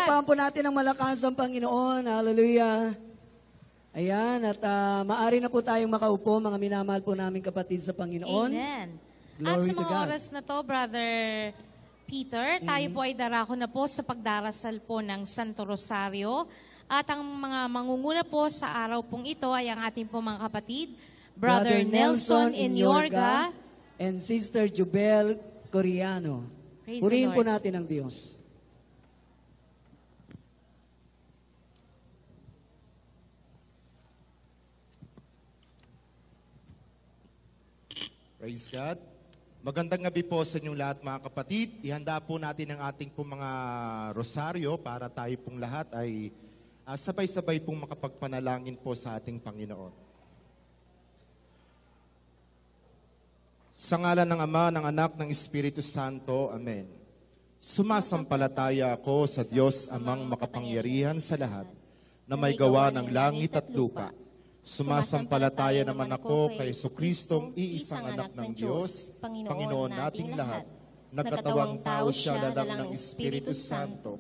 Palakpakan po natin ng malakas ang Panginoon. Hallelujah. Ayan, at maaari na po tayong makaupo, mga minamahal po namin kapatid sa Panginoon. Amen. Glory At sa to mga God. oras na to, Brother Peter, tayo po ay darako na po sa pagdarasal po ng Santo Rosario. At ang mga mangunguna po sa araw pong ito ay ang ating po mga kapatid, Brother Nelson Inyorga and Sister Jubel Coriano. Praise Purihin the po Lord. natin ang Diyos. Praise God. Magandang gabi po sa inyong lahat mga kapatid. Ihanda po natin ang ating pong mga rosaryo para tayo pong lahat ay sabay-sabay pong makapagpanalangin po sa ating Panginoon. Sa ngalan ng Ama, ng Anak, ng Espiritu Santo. Amen. Sumasampalataya ako sa Diyos Amang makapangyarihan sa lahat, na may gawa ng langit at lupa. Sumasampalataya naman ako kay Jesucristong iisang anak ng Diyos, Panginoon nating lahat. Nagkatawang tao siya lalang ng Espiritu Santo.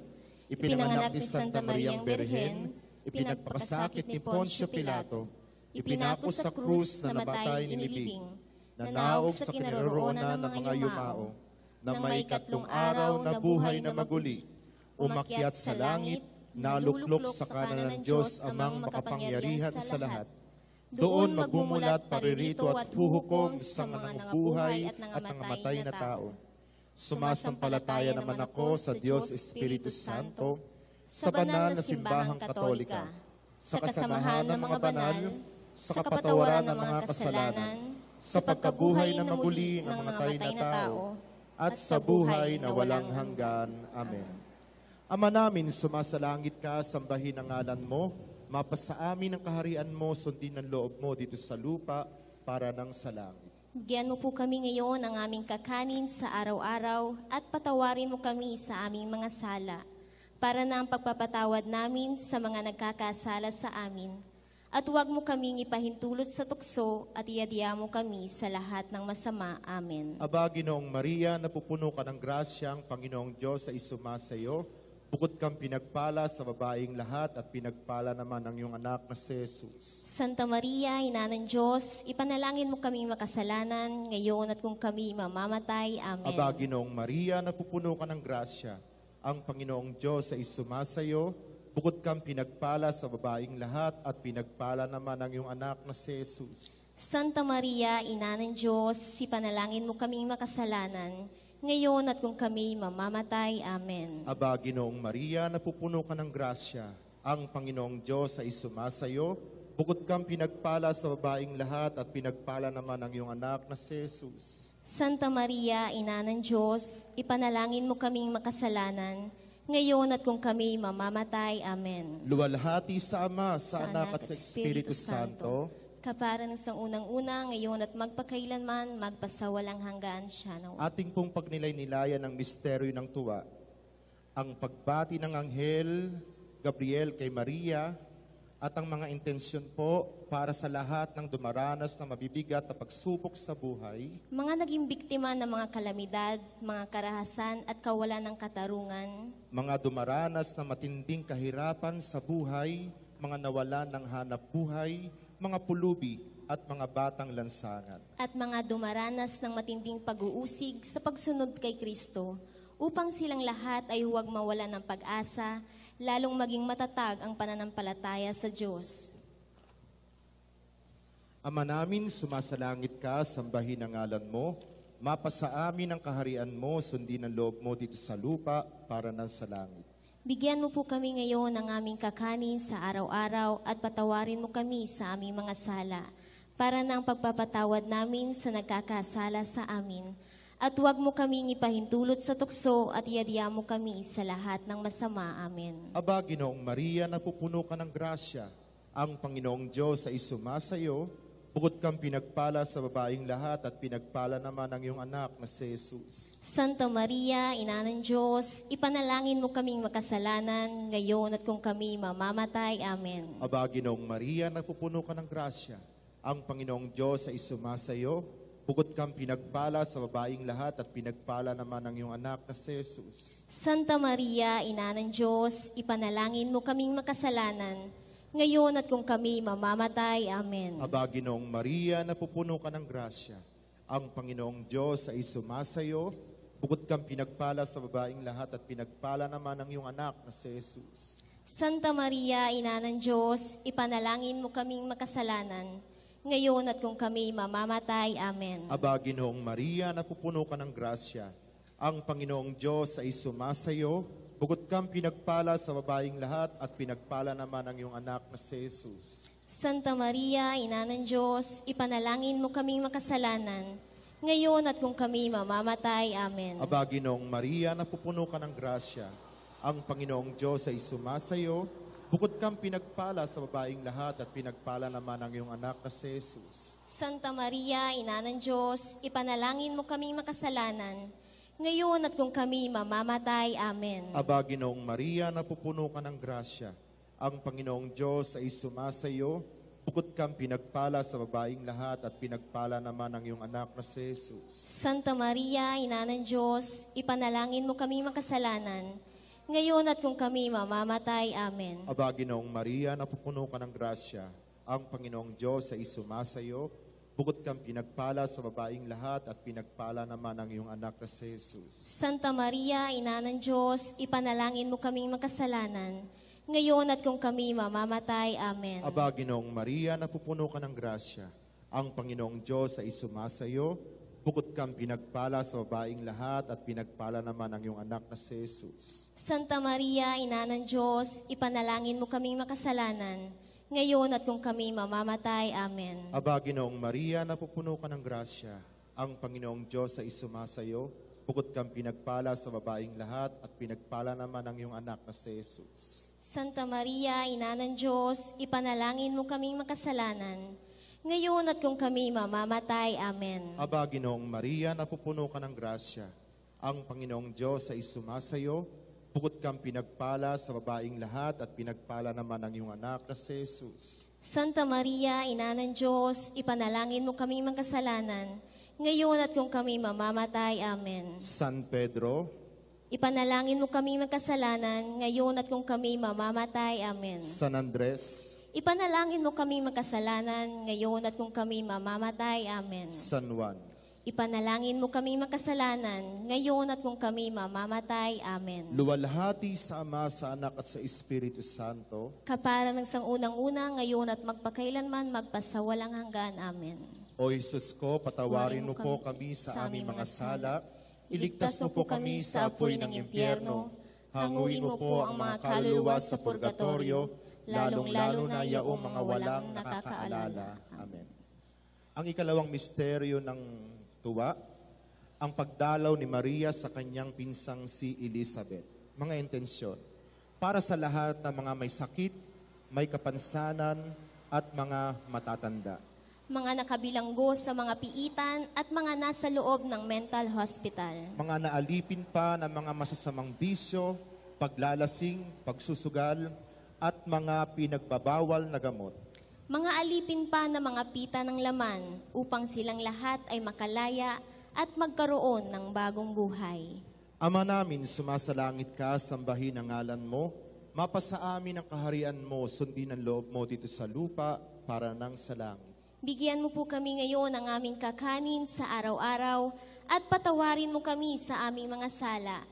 Ipinanganak ni Santa Mariang Berhen, ipinagpakasakit ni Poncio Pilato, ipinako sa krus na namatay inilibing, nanaog sa kinaroroonan ng mga yumao, na may ikatlong araw na buhay na maguli, umakyat sa langit, naluklok sa kanan ng Diyos Amang makapangyarihan sa lahat. Doon magmumulat paririto at huhukom sa mga nangabuhay at nangamatay na tao. Sumasampalataya naman ako sa Diyos Espiritu Santo, sa banal na simbahang katolika, sa kasamahan ng mga banal, sa kapatawaran ng mga kasalanan, sa pagkabuhay na maguli ng namatay na tao, at sa buhay na walang hanggan. Amen. Ama namin, sumasalangit ka, sambahin ang ngalan mo, mapasa amin ang kaharian mo, sundin ang loob mo dito sa lupa para nang sa langit. Bigyan mo po kami ngayon ang aming kakanin sa araw-araw at patawarin mo kami sa aming mga sala para na ang pagpapatawad namin sa mga nagkakasala sa amin. At huwag mo kaming ipahintulot sa tukso at iadya mo kami sa lahat ng masama. Amen. Aba, Ginoong Maria, napupuno ka ng grasya, ang Panginoong Diyos ay sumasa iyo. Bukod kang pinagpala sa babaeng lahat at pinagpala naman ang iyong anak na si Jesus. Santa Maria, Ina ng Diyos, ipanalangin mo kaming makasalanan, ngayon at kung kami mamamatay. Amen. Aba, Ginoong Maria, napupuno ka ng grasya. Ang Panginoong Diyos ay sumasa iyo. Bukod kang pinagpala sa babaeng lahat at pinagpala naman ang iyong anak na si Jesus. Santa Maria, Ina ng Diyos, ipanalangin mo kaming makasalanan, ngayon at kung kami mamamatay. Amen. Aba, Ginoong Maria, napupuno ka ng grasya. Ang Panginoong Diyos ay sumasa iyo. Bukod kang pinagpala sa babaeng lahat at pinagpala naman ang iyong anak na si Jesus. Santa Maria, Ina ng Diyos, ipanalangin mo kaming makasalanan, ngayon at kung kami mamamatay. Amen. Luwalhati sa Ama, sa Anak at sa Espiritu Santo, kapara ng sang unang-una, ngayon at magpakailanman, magpasawalang hanggan siya na. ating pong pagnilay-nilayan ng misteryo ng tuwa, ang pagbati ng Anghel Gabriel kay Maria, at ang mga intensyon po para sa lahat ng dumaranas na mabibigat na pagsubok sa buhay, Mga naging biktima ng mga kalamidad, mga karahasan at kawalan ng katarungan, mga dumaranas na matinding kahirapan sa buhay, mga nawalan ng hanap buhay, mga pulubi at mga batang lansangan. at mga dumaranas ng matinding pag-uusig sa pagsunod kay Kristo, upang silang lahat ay huwag mawalan ng pag-asa, lalong maging matatag ang pananampalataya sa Diyos. Ama namin, sumasalangit ka, sambahin ang ngalan mo, mapasa amin ang kaharian mo, sundin ang loob mo dito sa lupa para nang sa langit. Bigyan mo po kami ngayon ng aming kakanin sa araw-araw at patawarin mo kami sa aming mga sala, para na ang pagpapatawad namin sa nagkakasala sa amin. At huwag mo kaming ipahintulot sa tukso at iadya mo kami sa lahat ng masama. Amen. Aba, Ginoong Maria, napupuno ka ng grasya. Ang Panginoong Diyos ay sumasa iyo. Bukod kang pinagpala sa babaeng lahat at pinagpala naman ang iyong anak na si Jesus. Santa Maria, Ina ng Diyos, ipanalangin mo kaming makasalanan, ngayon at kung kami mamamatay. Amen. Aba, Ginoong Maria, napupuno ka ng grasya. Ang Panginoong Diyos ay sumasa iyo. Bukod kang pinagpala sa babaing lahat at pinagpala naman ang iyong anak na si Jesus. Santa Maria, Ina ng Diyos, ipanalangin mo kaming makasalanan, ngayon at kung kami mamamatay. Amen. Aba, Ginoong Maria, napupuno ka ng grasya. Ang Panginoong Diyos ay sumasayo. Bukod kang pinagpala sa babaing lahat at pinagpala naman ang iyong anak na si Jesus. Santa Maria, Ina ng Diyos, ipanalangin mo kaming makasalanan, ngayon at kung kami mamamatay. Amen. Aba, Ginoong Maria, napupuno ka ng grasya. Ang Panginoong Diyos ay sumasayo. Bukod kang pinagpala sa babaing lahat at pinagpala naman ang iyong anak na si Jesus. Santa Maria, Ina ng Diyos, ipanalangin mo kaming makasalanan, ngayon at kung kami mamamatay. Amen. Aba, Ginoong Maria, napupuno ka ng grasya. Ang Panginoong Diyos ay sumasayo. Bukod kang pinagpala sa babaing lahat at pinagpala naman ang iyong anak na si Jesus. Santa Maria, Ina ng Diyos, ipanalangin mo kaming makasalanan, ngayon at kung kami mamamatay. Amen. Aba, Ginoong Maria, napupuno ka ng grasya. Ang Panginoong Diyos ay sumasayo. Bukod kang pinagpala sa babaing lahat at pinagpala naman ang iyong anak na si Jesus. Santa Maria, Ina ng Diyos, ipanalangin mo kaming makasalanan, ngayon at kung kami mamamatay. Amen. Aba, Ginoong Maria, napupuno ka ng grasya. Ang Panginoong Diyos ay sumasayo. Bukod kang pinagpala sa babaing lahat at pinagpala naman ang iyong anak na si Jesus. Santa Maria, Ina ng Diyos, ipanalangin mo kaming makasalanan, ngayon at kung kami mamamatay. Amen. Aba, Ginoong Maria, napupuno ka ng grasya. Ang Panginoong Diyos ay sumasayo. Bukod kang pinagpala sa babaing lahat at pinagpala naman ang iyong anak na si Jesus. Santa Maria, Ina ng Diyos, ipanalangin mo kaming makasalanan, ngayon at kung kami mamamatay. Amen. Aba, Ginoong Maria, napupuno ka ng grasya. Ang Panginoong Diyos ay sumasayo. Bukod kang pinagpala sa babaing lahat at pinagpala naman ang iyong anak na si Jesus. Santa Maria, Ina ng Diyos, ipanalangin mo kaming makasalanan, ngayon at kung kami mamamatay. Amen. Aba, Ginoong Maria, napupuno ka ng grasya. Ang Panginoong Diyos ay sumasayo. Bukod kang pinagpala sa babaing lahat at pinagpala naman ang iyong anak na si Jesus. Santa Maria, Ina ng Diyos, ipanalangin mo kaming makasalanan, ngayon at kung kami mamamatay. Amen. San Pedro, Ipanalangin mo kaming magkasalanan, ngayon at kung kami mamamatay. Amen. San Andres, Ipanalangin mo kaming magkasalanan, ngayon at kung kami mamamatay. Amen. San Juan, Ipanalangin mo kaming magkasalanan, ngayon at kung kami mamamatay. Amen. luwalhati sa Ama, sa Anak at sa Espiritu Santo, Kapara ng sangunang-una, ngayon at magpakailanman, magpasawalang hanggan. Amen. O Jesus ko, patawarin mo po kami sa aming mga sala, iligtas mo po kami sa apoy ng impyerno, hanguin mo po ang mga kaluluwa sa purgatorio, lalong-lalo na yaong mga walang nakakaalala. Amen. Ang ikalawang misteryo ng tuwa, ang pagdalaw ni Maria sa kanyang pinsang si Elizabeth. Mga intensyon, para sa lahat ng mga may sakit, may kapansanan, at mga matatanda. Mga nakabilanggo sa mga piitan at mga nasa loob ng mental hospital. Mga naalipin pa ng mga masasamang bisyo, paglalasing, pagsusugal, at mga pinagbabawal na gamot. Mga alipin pa na mga pita ng laman upang silang lahat ay makalaya at magkaroon ng bagong buhay. Ama namin, sumasalangit ka, sambahin ang ngalan mo, mapasa amin ang kaharian mo, sundin ang loob mo dito sa lupa para nang sa langit. Bigyan mo po kami ngayon ng aming kakanin sa araw-araw at patawarin mo kami sa aming mga sala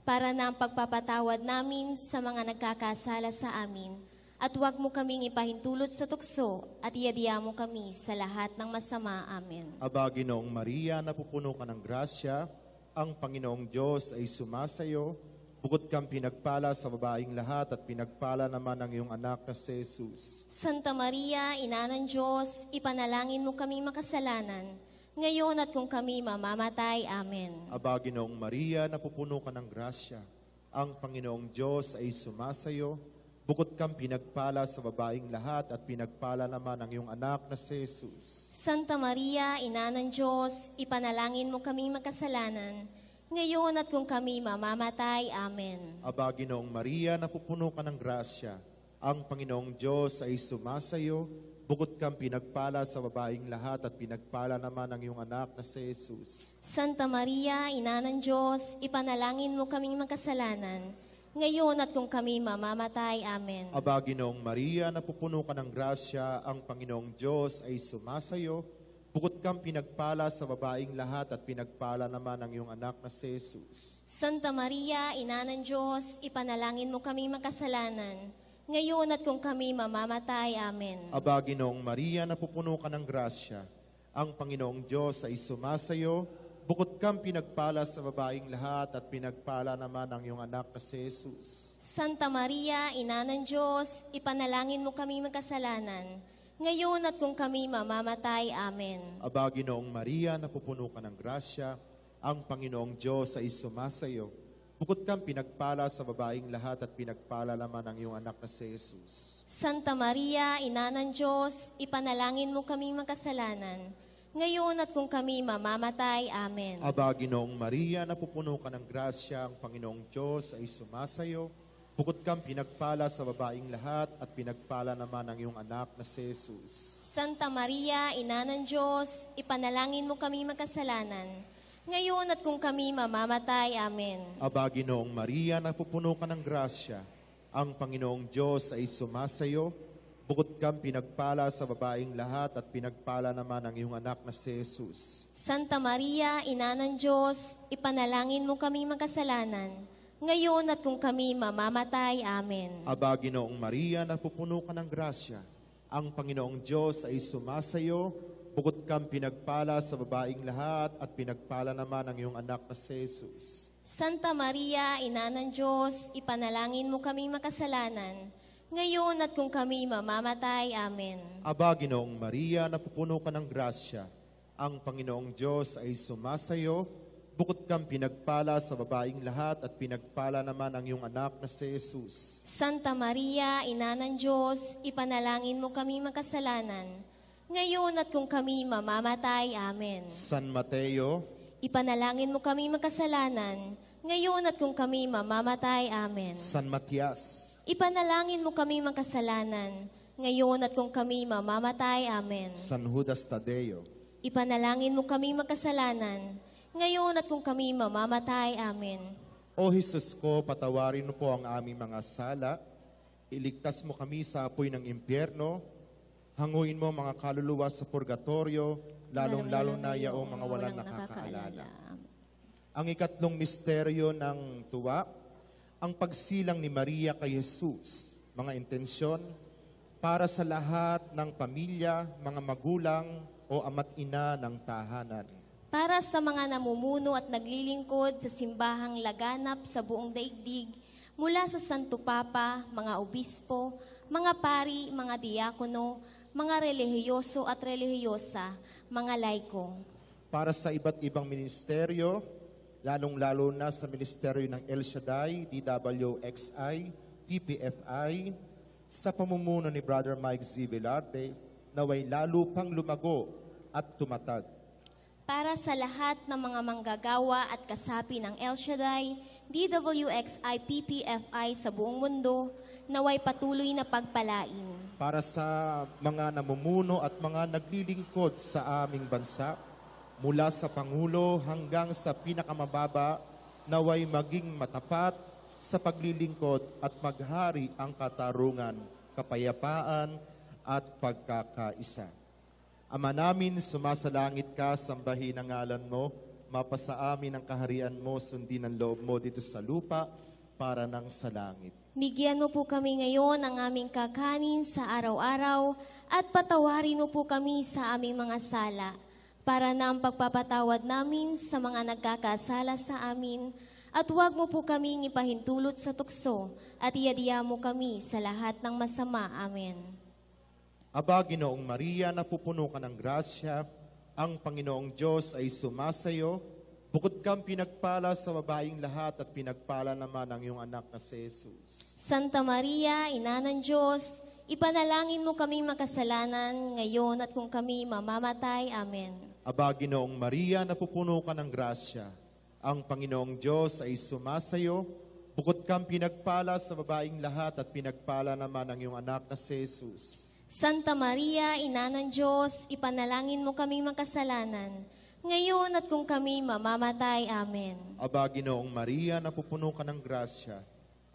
para na ang pagpapatawad namin sa mga nagkakasala sa amin. At huwag mo kaming ipahintulot sa tukso at iadya mo kami sa lahat ng masama. Amen. Aba, Ginoong Maria, napupuno ka ng grasya, ang Panginoong Diyos ay sumasayo, bukod kang pinagpala sa babaing lahat at pinagpala naman ang iyong anak na si Jesus. Santa Maria, Ina ng Diyos, ipanalangin mo kaming makasalanan, ngayon at kung kami mamamatay. Amen. Aba, Ginoong Maria, napupuno ka ng grasya, ang Panginoong Diyos ay sumasayo, bukod kang pinagpala sa babaing lahat at pinagpala naman ang iyong anak na si Jesus. Santa Maria, Ina ng Diyos, ipanalangin mo kaming makasalanan, ngayon at kung kami mamamatay. Amen. Aba, Ginoong Maria, napupuno ka ng grasya, ang Panginoong Diyos ay sumasayo, bukod kang pinagpala sa babaeng lahat at pinagpala naman ang iyong anak na si Jesus. Santa Maria, Ina ng Diyos, ipanalangin mo kaming makasalanan, ngayon at kung kami mamamatay. Amen. Aba, Ginoong Maria, napupuno ka ng grasya, ang Panginoong Diyos ay sumasayo. Bukod kang pinagpala sa babaeng lahat at pinagpala naman ang iyong anak na si Jesus. Santa Maria, Ina ng Diyos, ipanalangin mo kaming makasalanan, ngayon at kung kami mamamatay. Amen. Aba, Ginoong Maria, napupuno ka ng grasya, ang Panginoong Diyos ay sumasayo. Bukod kang pinagpala sa babaeng lahat at pinagpala naman ang iyong anak na si Jesus. Santa Maria, Ina ng Diyos, ipanalangin mo kaming makasalanan, ngayon at kung kami mamamatay. Amen. Aba, Ginoong Maria, napupuno ka ng grasya, ang Panginoong Diyos ay sumasayo. Bukod kang pinagpala sa babaeng lahat at pinagpala naman ang iyong anak na si Jesus. Santa Maria, Ina ng Diyos, ipanalangin mo kaming makasalanan, ngayon at kung kami mamamatay. Amen. Aba, Ginoong Maria, napupuno ka ng grasya, ang Panginoong Diyos ay sumasayo. Bukod kang pinagpala sa babaeng lahat at pinagpala naman ang iyong anak na si Jesus. Santa Maria, Ina ng Diyos, ipanalangin mo kaming makasalanan, ngayon at kung kami mamamatay. Amen. Aba, Ginoong Maria, napupuno ka ng grasya, ang Panginoong Diyos ay sumasayo. Bukod kang pinagpala sa babaeng lahat at pinagpala naman ang iyong anak na si Jesus. Santa Maria, Ina ng Diyos, ipanalangin mo kaming makasalanan, ngayon at kung kami mamamatay. Amen. Aba, Ginoong Maria, napupuno ka ng grasya, ang Panginoong Diyos ay sumasayo. Bukod kang pinagpala sa babaeng lahat at pinagpala naman ang iyong anak na si Jesus. Santa Maria, Ina ng Diyos, ipanalangin mo kaming makasalanan, ngayon at kung kami mamamatay. Amen. Aba, Ginoong Maria, napupuno ka ng grasya, ang Panginoong Diyos ay sumasayo. Bukod kang pinagpala sa babaeng lahat at pinagpala naman ang iyong anak na si Jesus. Santa Maria, Ina ng Diyos, ipanalangin mo kaming makasalanan, ngayon at kung kami mamamatay. Amen. San Mateo, Ipanalangin mo kaming makasalanan, ngayon at kung kami mamamatay. Amen. San Matias, Ipanalangin mo kaming makasalanan, ngayon at kung kami mamamatay. Amen. San Judas Tadeo, Ipanalangin mo kaming makasalanan, ngayon at kung kami mamamatay. Amen. O Jesus ko, patawarin mo po ang aming mga sala, iligtas mo kami sa apoy ng impyerno, hanguin mo mga kaluluwa sa purgatorio, lalong-lalo na yaong mga walang nakakaalala. Ang ikatlong misteryo ng tuwa, ang pagsilang ni Maria kay Jesus, mga intensyon, para sa lahat ng pamilya, mga magulang o ama't ina ng tahanan. Para sa mga namumuno at naglilingkod sa simbahang laganap sa buong daigdig, mula sa Santo Papa, mga obispo, mga pari, mga diakono, mga relihiyoso at relihiyosa, mga laiko. Para sa iba't ibang ministeryo, lalong-lalo na sa ministeryo ng El Shaddai, DWXI, PPFI, sa pamumuno ni Brother Mike Z. Velarte, naway lalo pang lumago at tumatag. Para sa lahat ng mga manggagawa at kasapi ng El Shaddai, DWXI, PPFI sa buong mundo, naway patuloy na pagpalain. Para sa mga namumuno at mga naglilingkod sa aming bansa, mula sa Pangulo hanggang sa pinakamababa, naway maging matapat sa paglilingkod at maghari ang katarungan, kapayapaan at pagkakaisa. Ama namin, sumasalangit ka, sambahin ang ngalan mo, mapasa amin ang kaharian mo, sundin ang loob mo dito sa lupa para nang sa langit. Bigyan mo po kami ngayon ng aming kakanin sa araw-araw at patawarin mo po kami sa aming mga sala para na ang pagpapatawad namin sa mga nagkakasala sa amin at huwag mo po kaming ipahintulot sa tukso at iadiya mo kami sa lahat ng masama. Amen. Aba, Ginoong Maria, napupuno ka ng grasya, ang Panginoong Diyos ay sumasayo. Bukod kang pinagpala sa babaeng lahat at pinagpala naman ang iyong anak na si Jesus. Santa Maria, Ina ng Diyos, ipanalangin mo kaming makasalanan ngayon at kung kami mamamatay. Amen. Aba, Ginoong Maria, napupuno ka ng grasya, ang Panginoong Diyos ay sumasayo. Bukod kang pinagpala sa babaeng lahat at pinagpala naman ang iyong anak na si Jesus. Santa Maria, Ina ng Diyos, ipanalangin mo kaming makasalanan, ngayon at kung kami mamamatay. Amen. Aba, Ginoong Maria, napupuno ka ng grasya.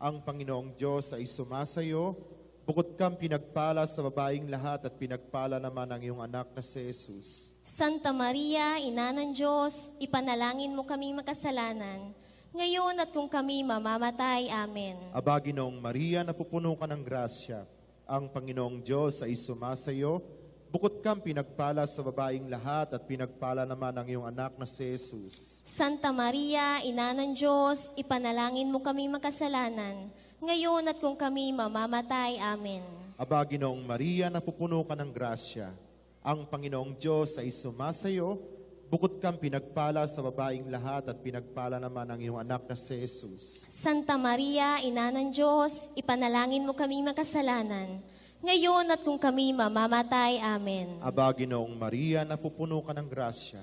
Ang Panginoong Diyos ay sumasayo. Bukod kang pinagpala sa babaeng lahat at pinagpala naman ang iyong anak na si Jesus. Santa Maria, Ina ng Diyos, ipanalangin mo kaming makasalanan, ngayon at kung kami mamamatay. Amen. Aba, Ginoong Maria, napupuno ka ng grasya. Ang Panginoong Diyos ay sumasayo. Bukod kang pinagpala sa babaeng lahat at pinagpala naman ang iyong anak na si Jesus. Santa Maria, Ina ng Diyos, ipanalangin mo kaming makasalanan, ngayon at kung kami mamamatay. Amen. Aba, Ginoong Maria, napupuno ka ng grasya. Ang Panginoong Diyos ay sumasayo. Bukod kang pinagpala sa babaeng lahat at pinagpala naman ang iyong anak na si Jesus. Santa Maria, Ina ng Diyos, ipanalangin mo kaming makasalanan, ngayon at kung kami mamamatay. Amen. Aba, Ginoong Maria, napupuno ka ng grasya.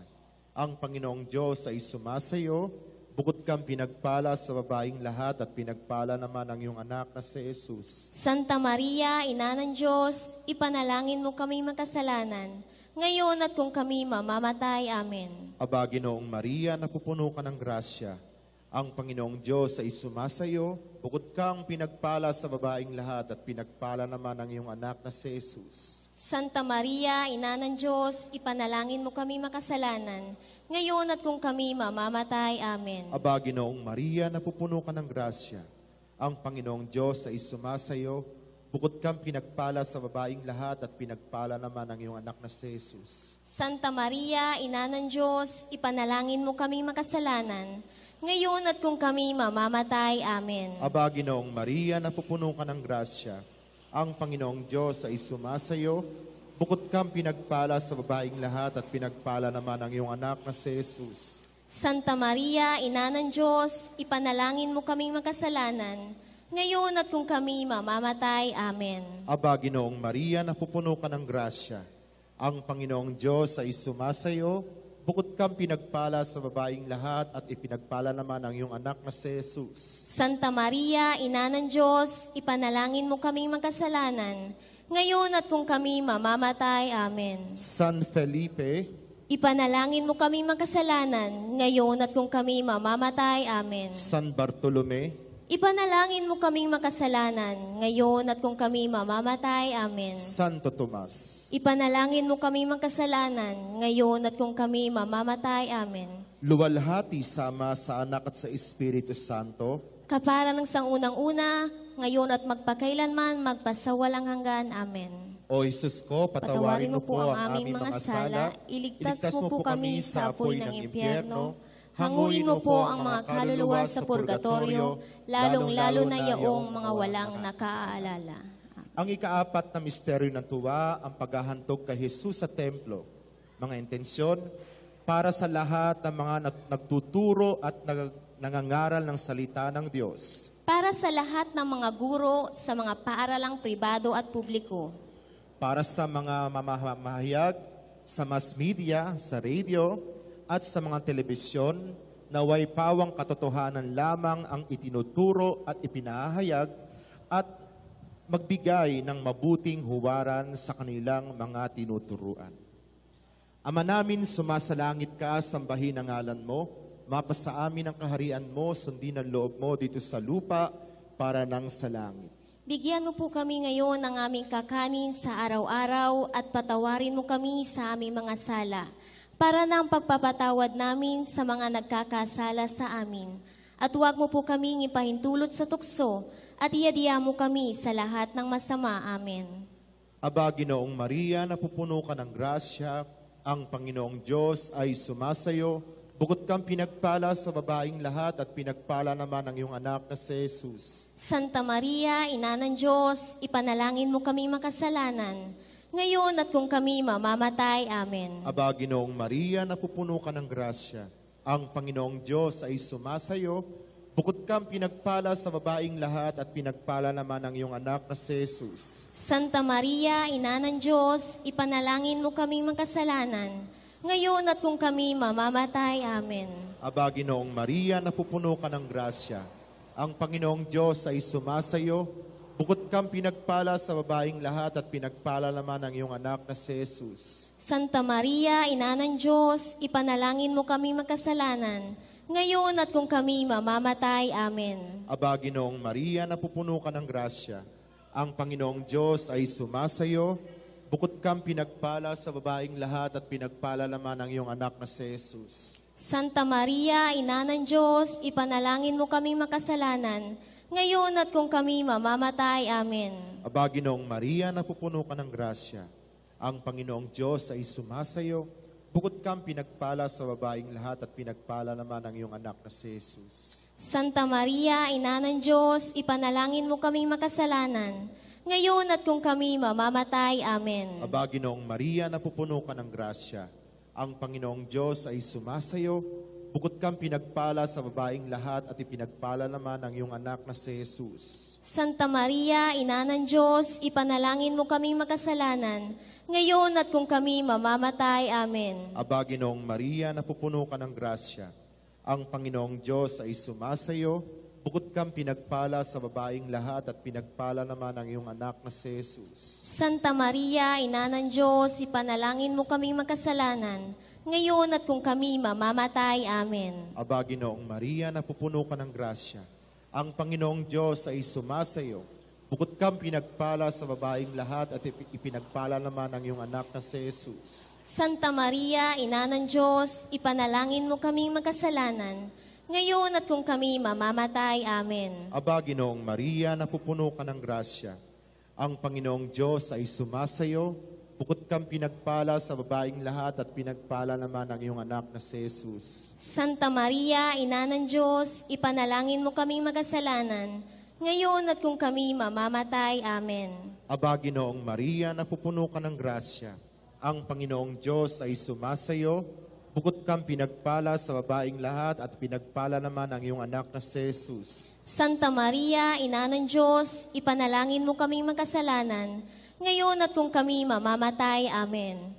Ang Panginoong Diyos ay sumasayo. Bukod kang pinagpala sa babaeng lahat at pinagpala naman ang iyong anak na si Jesus. Santa Maria, Ina ng Diyos, ipanalangin mo kaming makasalanan, ngayon at kung kami mamamatay. Amen. Aba, Ginoong Maria, napupuno ka ng grasya. Ang Panginoong Diyos ay sumasayo. Bukod kang pinagpala sa babaeng lahat at pinagpala naman ang iyong anak na si Jesus. Santa Maria, Ina ng Diyos, ipanalangin mo kaming makasalanan, ngayon at kung kami mamamatay. Amen. Aba, Ginoong Maria, napupuno ka ng grasya. Ang Panginoong Diyos ay sumasayo. Bukod kang pinagpala sa babaeng lahat at pinagpala naman ang iyong anak na si Jesus. Santa Maria, Ina ng Diyos, ipanalangin mo kaming makasalanan, ngayon at kung kami mamamatay. Amen. Aba, Ginoong Maria, napupuno ka ng grasya. Ang Panginoong Diyos ay sumasayo. Bukod kang pinagpala sa babaeng lahat at pinagpala naman ang iyong anak na si Jesus. Santa Maria, Ina ng Diyos, ipanalangin mo kaming makasalanan, ngayon at kung kami mamamatay. Amen. Aba, Ginoong Maria, napupuno ka ng grasya. Ang Panginoong Diyos ay sumasayo. Bukod kang pinagpala sa babaeng lahat at ipinagpala naman ang iyong anak na si Jesus. Santa Maria, Ina ng Diyos, ipanalangin mo kaming makasalanan, ngayon at kung kami mamamatay. Amen. San Felipe, Ipanalangin mo kaming makasalanan, ngayon at kung kami mamamatay. Amen. San Bartolome, Ipanalangin mo kaming makasalanan, ngayon at kung kami mamamatay. Amen. Santo Tomas, Ipanalangin mo kaming makasalanan, ngayon at kung kami mamamatay. Amen. luwalhati sama sa anak at sa Espiritu Santo, Kapara ng sangunang-una, ngayon at magpakailanman, magpasawalang hanggan. Amen. O Jesus ko, patawarin mo po ang aming mga sala, iligtas mo po kami sa apoy ng impyerno, hanguin mo po ang mga kaluluwa sa purgatorio, lalong-lalo na yaong mga walang nakaalala. Ang ikaapat na misteryo ng tuwa, ang paghahantog kay Jesus sa templo. Mga intensyon, para sa lahat ng mga nagtuturo at nangangaral ng salita ng Diyos. Para sa lahat ng mga guro sa mga paaralang pribado at publiko. Para sa mga mamahayag, sa mass media, sa radio, at sa mga telebisyon, naway pawang katotohanan lamang ang itinuturo at ipinahayag at magbigay ng mabuting huwaran sa kanilang mga tinuturuan. Ama namin, sumasalangit ka, sambahin ang ngalan mo, mapasa amin ang kaharian mo, sundin ang loob mo dito sa lupa para nang sa langit. Bigyan mo po kami ngayon ng aming kakanin sa araw-araw at patawarin mo kami sa aming mga sala para ng pagpapatawad namin sa mga nagkakasala sa amin. At huwag mo po kaming ipahintulot sa tukso at iadya mo kami sa lahat ng masama. Amen. Aba, Ginoong Maria, napupuno ka ng grasya, ang Panginoong Diyos ay sumasayo. Bukod kang pinagpala sa babaeng lahat at pinagpala naman ang iyong anak na si Jesus. Santa Maria, Ina ng Diyos, ipanalangin mo kami makasalanan, ngayon at kung kami mamamatay. Amen. Aba, Ginoong Maria, napupuno ka ng grasya. Ang Panginoong Diyos ay sumasayo. Bukod kang pinagpala sa babaeng lahat at pinagpala naman ang iyong anak na si Jesus. Santa Maria, Ina ng Diyos, ipanalangin mo kami makasalanan, ngayon at kung kami mamamatay. Amen. Aba, Ginoong Maria, napupuno ka ng grasya. Ang Panginoong Diyos ay sumasayo. Bukod kang pinagpala sa babaeng lahat at pinagpala naman ang iyong anak na si Jesus. Santa Maria, Ina ng Diyos, ipanalangin mo kami magkasalanan, ngayon at kung kami mamamatay. Amen. Aba, Ginoong Maria, napupuno ka ng grasya. Ang Panginoong Diyos ay sumasayo. Bukod kang pinagpala sa babaeng lahat at pinagpala naman ang iyong anak na si Jesus. Santa Maria, Ina ng Diyos, ipanalangin mo kami makasalanan, ngayon at kung kami mamamatay. Amen. Aba, Ginoong Maria, napupuno ka ng grasya. Ang Panginoong Diyos ay sumasayo. Bukod kang pinagpala sa babaeng lahat at pinagpala naman ang iyong anak na si Jesus. Santa Maria, Ina ng Diyos, ipanalangin mo kami makasalanan, ngayon at kung kami mamamatay. Amen. Aba, Ginoong Maria, napupuno ka ng grasya. Ang Panginoong Diyos ay sumasayo. Bukod kang pinagpala sa babaeng lahat at ipinagpala naman ang iyong anak na si Jesus. Santa Maria, Ina ng Diyos, ipanalangin mo kami makasalanan, ngayon at kung kami mamamatay. Amen. Aba, Ginoong Maria, napupuno ka ng grasya. Ang Panginoong Diyos ay sumasayo. Bukod kang pinagpala sa babaeng lahat at pinagpala naman ang iyong anak na si Jesus. Santa Maria, Ina ng Diyos, ipanalangin mo kami makasalanan, ngayon at kung kami mamamatay. Amen. Aba, Ginoong Maria, napupuno ka ng grasya. Ang Panginoong Diyos ay sumasayo. Bukod kang pinagpala sa babaeng lahat at ipinagpala naman ang iyong anak na si Jesus. Santa Maria, Ina ng Diyos, ipanalangin mo kaming magkasalanan, ngayon at kung kami mamamatay. Amen. Aba, Ginoong Maria, napupuno ka ng grasya. Ang Panginoong Diyos ay sumasayo. Bukod kang pinagpala sa babaeng lahat at pinagpala naman ang iyong anak na si Jesus. Santa Maria, Ina ng Diyos, ipanalangin mo kaming magkasalanan, ngayon at kung kami mamamatay. Amen. Aba, Ginoong Maria, napupuno ka ng grasya. Ang Panginoong Diyos ay sumasayo. Bukod kang pinagpala sa babaeng lahat at pinagpala naman ang iyong anak na si Jesus. Santa Maria, Ina ng Diyos, ipanalangin mo kaming magkasalanan, ngayon at kung kami mamamatay. Amen.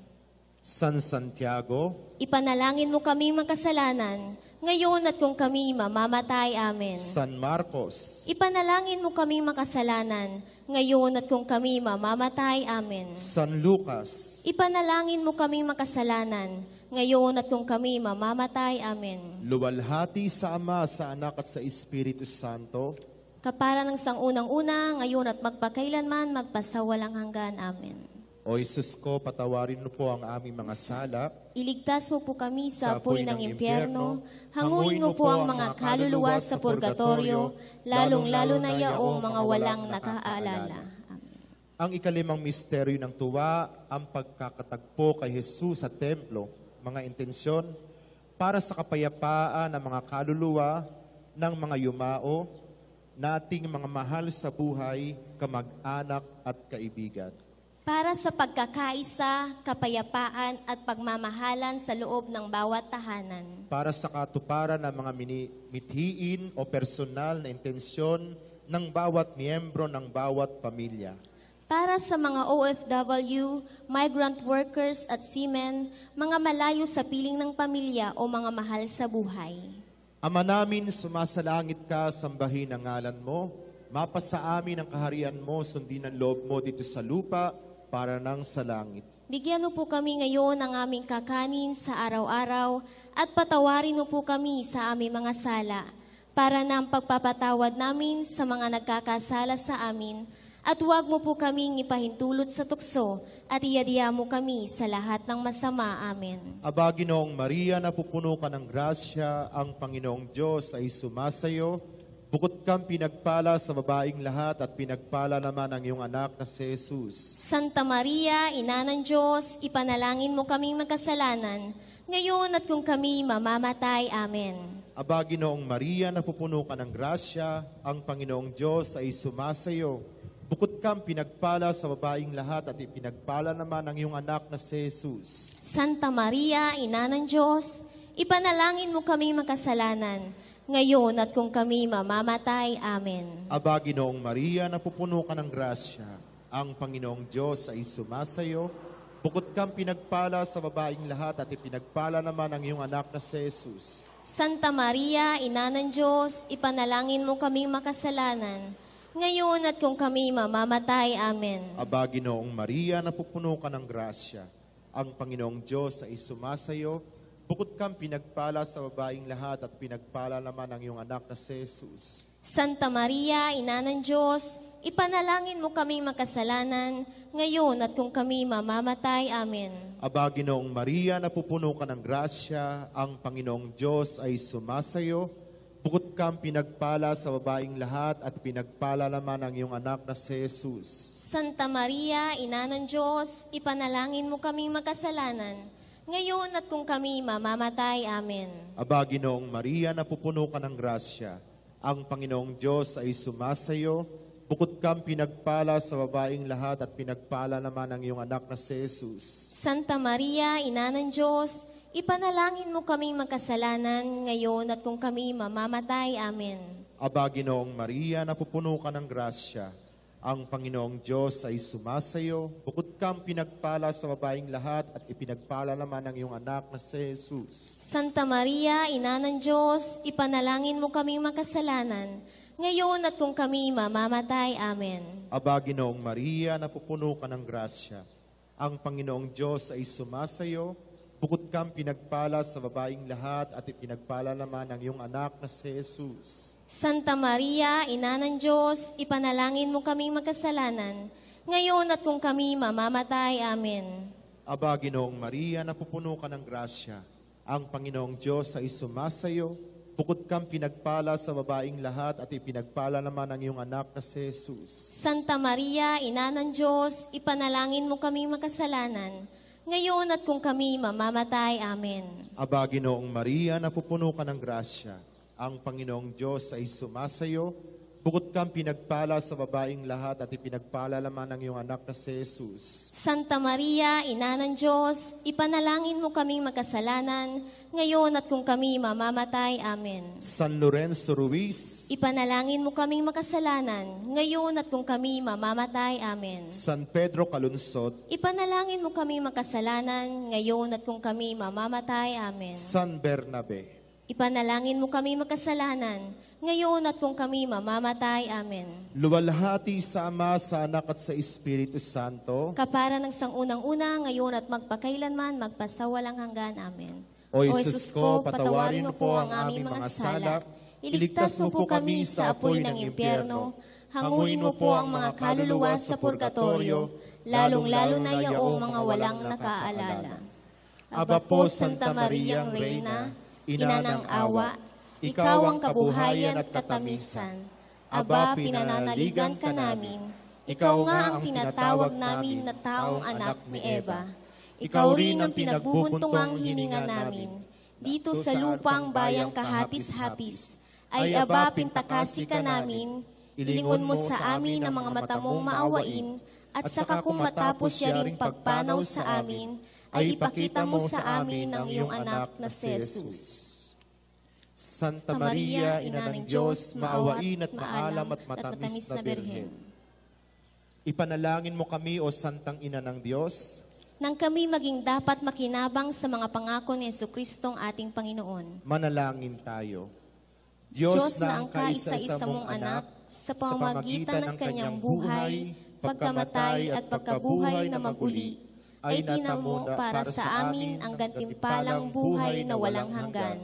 San Santiago, Ipanalangin mo kaming magkasalanan, ngayon at kung kami mamamatay. Amen. San Marcos, Ipanalangin mo kaming makasalanan, ngayon at kung kami mamamatay. Amen. San Lucas, Ipanalangin mo kaming makasalanan, ngayon at kung kami mamamatay. Amen. luwalhati sa Ama, sa Anak at sa Espiritu Santo, Kapara ng sangunang-una, ngayon at magpakailanman, magpasawalang hanggan. Amen. O Isus ko, patawarin mo po ang aming mga sala, Iligtas mo po kami sa apoy ng impyerno, hanguin mo po ang mga kaluluwa sa purgatorio, lalong-lalo na yaong mga walang nakaalala. Amen. ang ikalimang misteryo ng tuwa, ang pagkakatagpo kay Jesus sa templo, mga intensyon para sa kapayapaan ng mga kaluluwa ng mga yumao, nating mga mahal sa buhay, kamag-anak at kaibigan. Para sa pagkakaisa, kapayapaan at pagmamahalan sa loob ng bawat tahanan. Para sa katuparan ng mga mithiin o personal na intensyon ng bawat miyembro ng bawat pamilya. Para sa mga OFW, migrant workers at seamen, mga malayo sa piling ng pamilya o mga mahal sa buhay. Ama namin, sumasalangit ka, sambahin ang ngalan mo, mapasa amin ang kaharian mo, sundin ang loob mo dito sa lupa, para nang sa langit. Bigyan mo po kami ngayon ng aming kakanin sa araw-araw at patawarin mo po kami sa aming mga sala para na ang pagpapatawad namin sa mga nagkakasala sa amin at huwag mo po kaming ipahintulot sa tukso at iadya mo kami sa lahat ng masama. Amen. Aba, Ginoong Maria, napupuno ka ng grasya, ang Panginoong Diyos ay sumasayo. Bukod kang pinagpala sa babaeng lahat at pinagpala naman ang iyong anak na si Jesus. Santa Maria, Ina ng Diyos, ipanalangin mo kaming magkasalanan, ngayon at kung kami mamamatay. Amen. Aba, Ginoong Maria, napupuno ka ng grasya, ang Panginoong Diyos ay sumasayo. Bukod kang pinagpala sa babaeng lahat at ipinagpala naman ang iyong anak na si Jesus. Santa Maria, Ina ng Diyos, ipanalangin mo kaming makasalanan, ngayon at kung kami mamamatay. Amen. Aba, Ginoong Maria, napupuno ka ng grasya, ang Panginoong Diyos ay sumasayo. Bukod kang pinagpala sa babaeng lahat at ipinagpala naman ang iyong anak na si Jesus. Santa Maria, Ina ng Diyos, ipanalangin mo kaming makasalanan, ngayon at kung kami mamamatay. Amen. Aba, Ginoong Maria, napupuno ka ng grasya. Ang Panginoong Diyos ay sumasayo. Bukod kang pinagpala sa babaing lahat at pinagpala naman ang iyong anak na si Jesus. Santa Maria, Ina ng Diyos, ipanalangin mo kaming makasalanan, ngayon at kung kami mamamatay. Amen. Aba, Ginoong Maria, napupuno ka ng grasya. Ang Panginoong Diyos ay sumasayo. Bukod kang pinagpala sa babaing lahat at pinagpala naman ang iyong anak na si Jesus. Santa Maria, Ina ng Diyos, ipanalangin mo kaming makasalanan, ngayon at kung kami mamamatay. Amen. Aba, Ginoong Maria, napupuno ka ng grasya. Ang Panginoong Diyos ay sumasayo. Bukod kang pinagpala sa babaing lahat at pinagpala naman ang iyong anak na si Jesus. Santa Maria, Ina ng Diyos, ipanalangin mo kaming makasalanan, ngayon at kung kami mamamatay. Amen. Aba, Ginoong Maria, napupuno ka ng grasya. Ang Panginoong Diyos ay sumasayo. Bukod kang pinagpala sa babaing lahat at ipinagpala naman ang iyong anak na si Jesus. Santa Maria, Ina ng Diyos, ipanalangin mo kaming makasalanan, ngayon at kung kami mamamatay. Amen. Aba, Ginoong Maria, napupuno ka ng grasya. Ang Panginoong Diyos ay sumasayo. Bukod kang pinagpala sa babaing lahat at ipinagpala naman ang iyong anak na si Jesus. Santa Maria, Ina ng Diyos, ipanalangin mo kaming magkasalanan, ngayon at kung kami mamamatay. Amen. Aba, Ginoong Maria, napupuno ka ng grasya. Ang Panginoong Diyos ay sumasayo. Bukod kang pinagpala sa babaing lahat at ipinagpala naman ang iyong anak na si Jesus. Santa Maria, Ina ng Diyos, ipanalangin mo kaming makasalanan, ngayon at kung kami mamamatay. Amen. Aba, Ginoong Maria, napupuno ka ng grasya. Ang Panginoong Diyos ay sumasayo. Bukod kang pinagpala sa babaing lahat at ipinagpala naman ang iyong anak na si Jesus. Santa Maria, Ina ng Diyos, ipanalangin mo kaming magkasalanan, ngayon at kung kami mamamatay. Amen. San Lorenzo Ruiz, Ipanalangin mo kaming makasalanan, ngayon at kung kami mamamatay. Amen. San Pedro Calunsod, Ipanalangin mo kaming makasalanan, ngayon at kung kami mamamatay. Amen. San Bernabe, Ipanalangin mo kami makasalanan, ngayon at kung kami mamamatay. Amen. luwalhati sa Ama, sa Anak at sa Espiritu Santo. Kapara ng sangunang-una, ngayon at magpakailanman, magpasawalang hanggan. Amen. O Jesus ko, patawarin mo po ang aming mga sala, iligtas mo po kami sa apoy ng impyerno, hanguin mo po ang mga kaluluwa sa purgatorio, lalong-lalo na yaong mga walang nakaalala. Aba po, Santa Mariang Reyna, Ina ng awa, ikaw ang kabuhayan at katamisan. Aba, pinananaligan ka namin. Ikaw nga ang tinatawag namin na taong anak ni Eva. Ikaw rin ang pinagbubuntungang hininga namin. Dito sa lupang bayang kahapis-hapis, ay aba, pintakasi ka namin, ilingon mo sa amin ang mga mata mong maawain, at saka kung matapos siya ring pagpanaw sa amin, ay ipakita mo sa amin ang iyong anak na si Jesus. Santa Maria, Ina ng Diyos, maawain at maalam at matamis na Birhen. Ipanalangin mo kami, O Santang Ina ng Diyos, Nang kami maging dapat makinabang sa mga pangako ni Jesucristong ating Panginoon. manalangin tayo. Diyos na ang kaisa-isa mong anak, sa pamamagitan ng kanyang buhay, pagkamatay at pagkabuhay na maguli, ay tinamo para sa amin ang gantimpalang buhay na walang hanggan.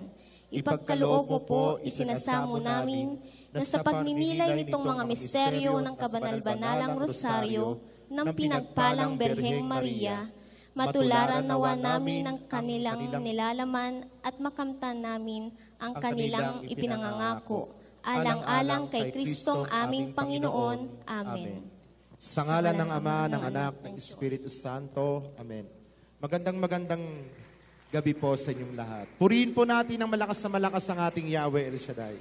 Ipagkaloob mo po, isinasamo namin, na sa pagninilay nitong mga misteryo ng kabanal-banalang rosaryo ng pinagpalang Berheng Maria, matularan nawa namin ang kanilang nilalaman at makamtan namin ang kanilang ipinangangako, alang-alang kay Kristong aming Panginoon. Amen. Sa ngalan ng Ama, ng Anak, ng Espiritu Santo. Amen. Magandang gabi po sa inyong lahat. Purihin po natin ng malakas na malakas ang ating Yahweh El Shaddai.